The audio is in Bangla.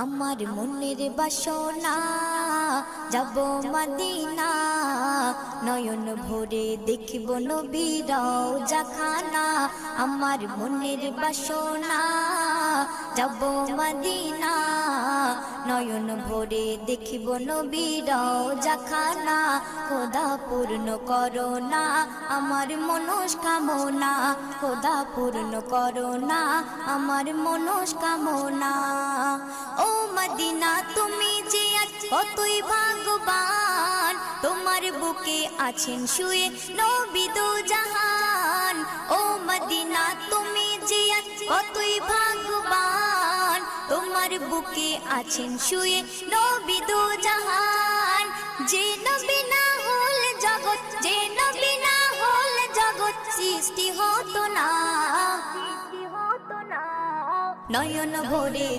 আমার মনের বাসনা যাব মদিনা, নয়ন ভরে দেখিব নবীর রওজা খানা। আমার মনের বাসনা যাব মদিনা, নয়ন ভরে দেখিব নবীর রওজা খানা। খোদা পূর্ণ করো না আমার মনস্কামনা, খোদা পূর্ণ করো না আমার মনস্কামনা। ও মদিনা তুমি যে কতই ভাগ্যবান, তোমার বুকে আছেন শুয়ে নবী দো জাহান। ও মদিনা তুমি যে কতই ভাগ্যবান, তোমার বুকে আছেন শুয়ে নবী দো জাহান। যে নবী না হল জগৎ, যে নবী না হল জগৎ সৃষ্টি হতো না। নয়ন ভরে